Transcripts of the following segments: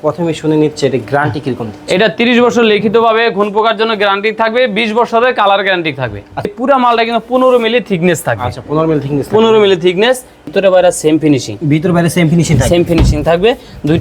প্রথমে শুনে নিচ্ছে এটা গ্যারান্টি কিরকম? এটা 30 বছর লিখিতভাবে ঘুণ পোকার জন্য গ্যারান্টি থাকবে, 20 বছরের কালার গ্যারান্টি থাকবে। পুরো মালটা কিন্তু 15 মিলি থিকনেস থাকবে। আচ্ছা 15 মিলি থিকনেস, 15 মিলি থিকনেস, ভিতরে বাইরে সেম ফিনিশিং, ভিতর বাইরে সেম ফিনিশিং থাকবে। সেম ফিনিশিং থাকবে।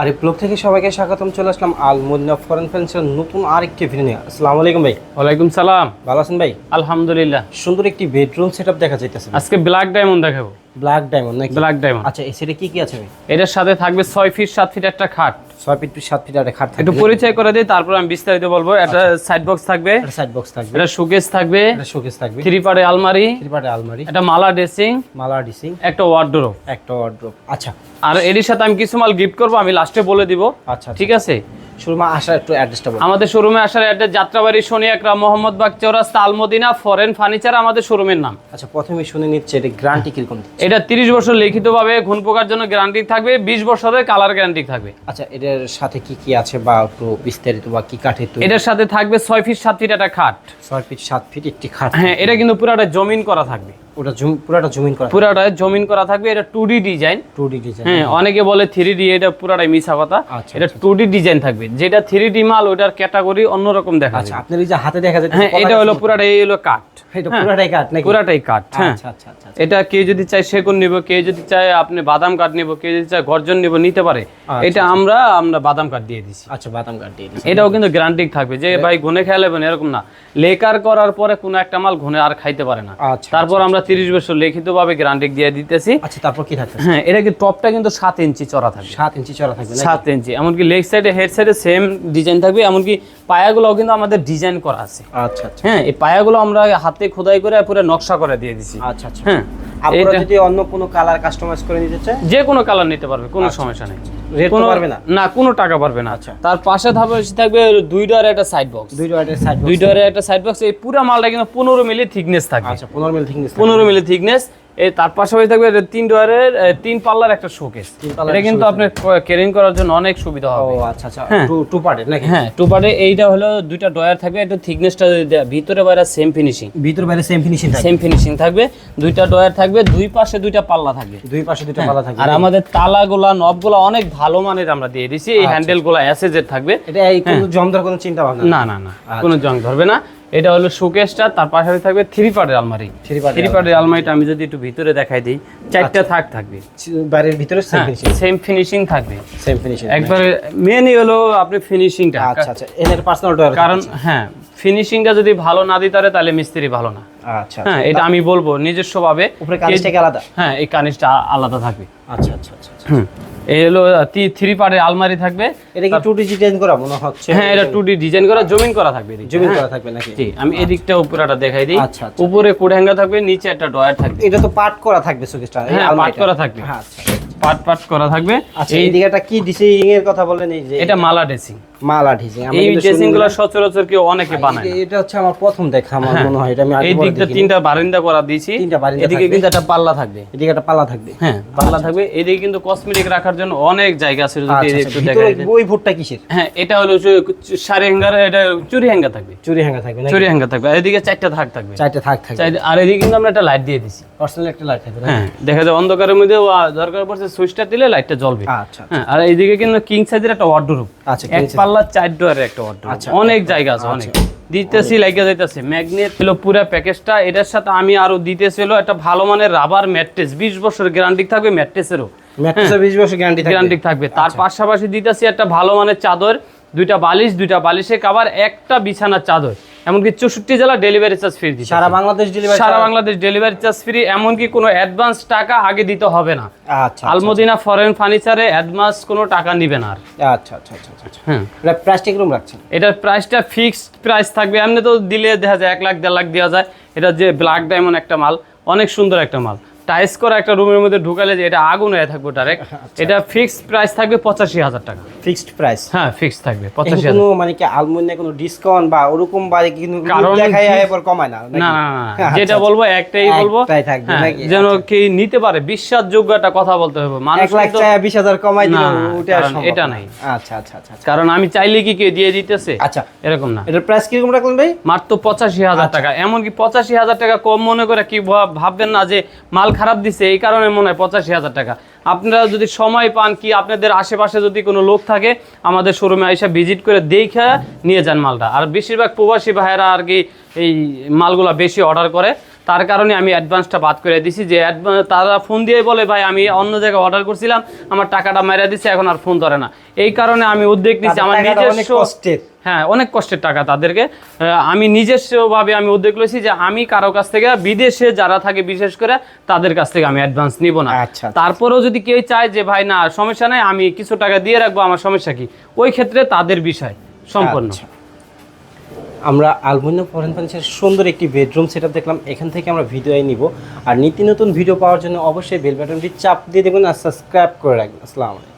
আর এই ব্লগ থেকে সবাইকে স্বাগতম। চলে আসলাম আল মদিনা ফরেন ফ্যান্সির নতুন আরেকটি ভিডিও নিয়ে। আসসালামু আলাইকুম ভাই। ওয়ালাইকুম সালাম। ভালো আছেন ভাই? আলহামদুলিল্লাহ। সুন্দর একটি বেডরুম সেটআপ দেখা যাইতেছে। আজকে ব্ল্যাক ডায়মন্ড দেখাবো। ব্ল্যাক ডায়মন্ড নাকি? Black diamond. আচ্ছা এই সেটে কি কি আছে ভাই? এটার সাথে থাকবে 6 ফিট 7 ফিট একটা খাট, 6 ফিট 7 ফিট একটা খাট থাকবে। একটু পরিচয় করে দিই, তারপর আমি বিস্তারিত বলবো। একটা সাইড বক্স থাকবে, একটা সাইড বক্স থাকবে, এটা শোকেস থাকবে, একটা শোকেস থাকবে, 3 পারে আলমারি, 3 পার্টের আলমারি, একটা মালা ড্রেসিং, মালা ডিসিং, একটা ওয়ার্ডরোব, একটা ওয়ার্ডরোব। আচ্ছা আর এর সাথে আমি কিছু মাল গিফট করব, আমি লাস্টে বলে দিব। আচ্ছা ঠিক আছে। শুরুমা আসার একটু অ্যাড্রেসটা বলুন। আমাদের শোরুমে আসার অ্যাড্রেস যাত্রাবাড়ি শনি একরা মোহাম্মদবাগ চৌরাস্তা আল মদিনা ফরেন ফার্নিচার আমাদের শোরুমের নাম। আচ্ছা প্রথমে শুনে নিচ্ছে এটা গ্যারান্টি কিরকম? এটা 30 বছর লিখিতভাবে ঘুণ পোকার জন্য গ্যারান্টি থাকবে, 20 বছরের কালার গ্যারান্টি থাকবে। আচ্ছা এটার সাথে কি কি আছে বা একটু বিস্তারিত বা কি কাঠের তৈরি? এটার সাথে থাকবে 6 ফিট 7 ফিট একটা খাট। 6 ফিট 7 ফিট একটি খাট। হ্যাঁ, এটা কিন্তু পুরোটা জমিন করা থাকবে। ওটা পুরোটা জমিন করা, পুরোটা জমিন করা থাকবে। এটা 2D ডিজাইন। 2D design. হ্যাঁ, অনেকে বলে 3D, এটা পুরোটাই মিছা কথা। আচ্ছা, এটা 2D ডিজাইন থাকবে। যেটা 3D মাল ওটার ক্যাটাগরি অন্যরকম দেখা আচ্ছা যায়। আপনার এই যে হাতে দেখা যাচ্ছে, হ্যাঁ, এটা হলো পুরোটাই হলো কাঠ। এটা পুরোটাই কাঠ নাকি? পুরোটাই কাঠ। হ্যাঁ, আচ্ছা আচ্ছা আচ্ছা। এটা কেউ যদি চায় সেগুন নিব, কেউ যদি চায় আপনি বাদাম কাঠ নিব, কেউ যদি চায় গর্জন নিব, নিতে পারে। এটা আমরা বাদাম কাঠ দিয়ে দিছি। আচ্ছা বাদাম কাঠ দিয়ে দিছি। এটাও কিন্তু গ্যারান্টি থাকবে যে ভাই ঘুনে খেলাবেন এরকম না। লেকার করার পরে কোনো একটা মাল ঘুনে আর খাইতে পারে না। আচ্ছা তারপর আমরা 30 বছর লিখিতভাবে গ্যারান্টি দিয়ে দিতেছি। আচ্ছা তারপর কি থাকবে? হ্যাঁ, এটা কি টপটা কিন্তু 7 ইঞ্চি চড়া থাকবে। 7 ইঞ্চি চড়া থাকবে নাকি? 7 ইঞ্চি। এমনকি লেগ সাইডে হেড সাইডে সেম ডিজাইন থাকবে। এমনকি পায়াগুলোও কিন্তু আমাদের ডিজাইন করা আছে। আচ্ছা আচ্ছা। হ্যাঁ, এই পায়াগুলো আমরা হাতে খোদাই করে পুরো নকশা করে দিয়ে দিছি। আচ্ছা আচ্ছা। হ্যাঁ, আপনারা যদি অন্য কোনো কালার কাস্টমাইজ করে নিতে চায়, যে কোনো কালার নিতে পারবে, কোনো সমস্যা নেই। রেট তো পারবে না? না, কোনো টাকা পারবে না। আচ্ছা। তার পাশে থাকবে 2 ডোরের একটা সাইড বক্স। 2 ডোরের সাইড বক্স। 2 ডোরের একটা সাইড বক্স। এই পুরো মালটা কিন্তু 15 মিলি থিকনেস থাকবে। আচ্ছা 15 মিলি থিকনেস। 15 মিলি থিকনেস। এই তার পাশাপাশি থাকবে 3 ডোরের 3 পাল্লার একটা শোকেস। এটা কিন্তু আপনি ক্যারিং করার জন্য অনেক সুবিধা ও হবে। আচ্ছা আচ্ছা। হ্যাঁ। 2 পার্টের নাকি? হ্যাঁ, 2 পার্টে। এইটা হলো 2টা ডয়ার থাকবে। এটা থিকনেসটা ভিতরে বাইরে সেম ফিনিশিং, ভিতর বাইরে সেম ফিনিশিং থাকবে। সেম ফিনিশিং থাকবে। 2টা ডয়ার থাকবে, দুই পাশে 2টা পাল্লা থাকবে। দুই পাশে 2টা পাল্লা থাকবে। আর আমাদের তালাগুলা নবগুলা অনেক ভালো মানের আমরা দিয়ে দিছি। এই হ্যান্ডেলগুলো এসএজের থাকবে। এটা এই কোনো জং ধরার কোনো চিন্তা ভাবনা না না না, কোনো জং ধরবে না। এটা হলো শোকেসটা, তার পাশাপাশি থাকবে 3 পার্টের আলমারি। 3 পার্টের আলমারিটা আমি যদি একটু ভিতরে দেখাই দিই, 4টা থাকবে। বাইরের ভিতরে সেম ফিনিশিং। সেম ফিনিশিং থাকবে। সেম ফিনিশিং একবারে মেনই হলো আপনি ফিনিশিংটা। আচ্ছা আচ্ছা। এর পার্সোনাল ডোর কারণ হ্যাঁ, ফিনিশিংটা যদি ভালো না দিতে পারে তাহলে মিস্ত্রি ভালো না। আচ্ছা। হ্যাঁ, এটা আমি বলবো নিজস্ব ভাবে। উপরে কানিসটা কি আলাদা? হ্যাঁ, এই কানিসটা আলাদা থাকবে। আচ্ছা আচ্ছা আচ্ছা। এই হলো 3 পার্টের আলমারি থাকবে। এটা কি 2D ডিজাইন করা মনে হচ্ছে? হ্যাঁ, এটা 2D ডিজাইন করা, জমিন করা থাকবে। জমিন করা থাকবে নাকি? জি, আমি এদিকটা উপরেটা দেখাই দিই। আচ্ছা আচ্ছা। উপরে কোড হ্যাঙ্গার থাকবে, নিচে একটা ডয়ার থাকবে। এটা তো পার্ট করা থাকবে শোকেসটা। হ্যাঁ, পার্ট করা থাকবে। হ্যাঁ আচ্ছা। পার্ট করা থাকবে। আচ্ছা এই দিকটা কি ডিজাইন এর কথা বললেন? এই যে এটা মালা ড্রেসিং। মালা ডিজাইন। এই ড্রেসিংগুলো সচরাচর কেউ অনেকে বানায় না। এটা হচ্ছে আমার প্রথম দেখা, আমার মনে হয়। এটা আমি আগে এই দিকটা 3টা বারান্দা করা দিয়েছি। 3টা বারান্দা এদিকে কিন্তু একটা পাল্লা থাকবে। এদিকে একটা পাল্লা থাকবে। হ্যাঁ, পাল্লা থাকবে। এদিকে কিন্তু কসমেটিক রাখার জন্য অনেক জায়গা আছে। যদি আচ্ছা একটু আচ্ছা। দেখাই ভিতরে ওই ফুটটা কিসের? হ্যাঁ, এটা হলো শাড়ি হ্যাঙ্গার, এটা চুরি হ্যাঙ্গার থাকবে। চুরি হ্যাঙ্গার থাকবে নাকি? চুরি হ্যাঙ্গার থাকবে। আর এদিকে 4টা থাকবে। 4টা থাকবে। আর এদিকে কিন্তু আমরা একটা লাইট দিয়ে দিছি। পার্সোনাল একটা লাইট থাকবে। হ্যাঁ, দেখা যায় অন্ধকারের মধ্যে দরকার পড়ছে সুইচটা দিলে লাইটটা জ্বলবে। আচ্ছা। হ্যাঁ, আর এইদিকে কিন্তু কিং সাইজের একটা ওয়ার্ডরোব। আচ্ছা, এক পাল্লা 4 ডোরের একটা ওয়ার্ডরোব। অনেক জায়গা আছে, অনেক দিতেছি, লাগা যাইতেছে। ম্যাগনেট হলো পুরো প্যাকেজটা। এটার সাথে আমি আরো দিতেছিল একটা ভালো মানের রাবার ম্যাট্রেস, 20 বছর গ্যারান্টি থাকবে ম্যাট্রেসেরও। ম্যাট্রেসের 20 বছর গ্যারান্টি থাকবে। তার পাশাপাশি দিতেছি একটা ভালো মানের চাদর, 2টা বালিশ, 2টা বালিশের কভার, একটা বিছানার চাদর। এমনকি 64 জেলা ডেলিভারি চার্জ ফ্রি দিচ্ছি। সারা বাংলাদেশ ডেলিভারি? সারা বাংলাদেশ ডেলিভারি চার্জ ফ্রি। এমনকি কোনো অ্যাডভান্স টাকা আগে দিতে হবে না। আচ্ছা। আলমদিনা ফরেন ফার্নিচারে অ্যাডভান্স কোনো টাকা নিবে না আর। আচ্ছা আচ্ছা আচ্ছা। হ্যাঁ, এটা প্রাইসটা কিরকম রাখছেন? এটার প্রাইসটা ফিক্সড প্রাইস থাকবে। এমনি তো দিলে দেখা যায় 1 লাখ 1.5 লাখ দেওয়া যায়। এটা যে ব্ল্যাক ডায়মন্ড একটা মাল, অনেক সুন্দর একটা মাল। টাইস করা একটা রুমের মধ্যে ঢুকালে যে এটা আগুন হয়ে থাকবে ডাইরেক্ট। এটা ফিক্সড প্রাইস থাকবে 85,000 টাকা। Fixed price? হ্যাঁ, ফিক্সড থাকবে 85,000। কোনো মানে কি আলমুনিয়া কোনো ডিসকাউন্ট বা ওরকম বারে কিন্তু দেখাই এবার কমায় না? না না না, যেটা বলবো একটাই বলবো, যেন কি নিতে পারে বিশ্বাসযোগ্য একটা কথা বলতে হবে। মানুষ 1 লাখ টাকা 20,000 কমাই দিল, ওটা সম্ভব এটা নাই। আচ্ছা আচ্ছা আচ্ছা। কারণ আমি চাইলে কি কে দিয়ে দিতেছে? আচ্ছা, এরকম না। এটার প্রাইস কিরকম রাখলেন ভাই? মাত্র 85,000 টাকা। এমনকি 85,000 টাকা কম মনে করে কি ভাববেন না যে মাল খারাপ দিছে এই কারণে মনে হয় 85,000 টাকা। আপনারা যদি সময় পান কি আপনাদের আশেপাশে যদি কোনো লোক থাকে আমাদের শোরুমে এসে ভিজিট করে দেখে নিয়ে যান মালটা। আর বেশিরভাগ প্রবাসী ভাইয়েরা আর কি এই মালগুলো বেশি অর্ডার করে, তার কারণে আমি অ্যাডভান্সটা বাদ করে দিছি। যে তারা ফোন দিয়ে বলে ভাই আমি অন্য জায়গায় অর্ডার করছিলাম, আমার টাকাটা মেরে দিচ্ছে, এখন আর ফোন ধরে না। এই কারণে আমি উদ্যোগ নিচ্ছি আমার নিজস্ব, হ্যাঁ অনেক কষ্টের টাকা তাদেরকে, আমি নিজস্বভাবে আমি উদ্যোগ লইছি যে আমি কারো কাছ থেকে বিদেশে যারা থাকে বিশেষ করে তাদের কাছ থেকে আমি অ্যাডভান্স নিব না। তারপরেও যদি কেউ চায় যে ভাই না সমস্যা নাই আমি কিছু টাকা দিয়ে রাখবো, আমার সমস্যা কি, ওই ক্ষেত্রে তাদের বিষয় সম্পূর্ণ। আমরা আলমুনিয়াম ফরেন ফার্নিচারের সুন্দর একটি বেডরুম সেটআপ দেখলাম, এখান থেকে আমরা ভিডিও নিব। আর নিত্য নতুন ভিডিও পাওয়ার জন্য অবশ্যই বেল বাটনটি চাপ দিয়ে দেবেন আর সাবস্ক্রাইব করে রাখবেন। আসসালামু আলাইকুম।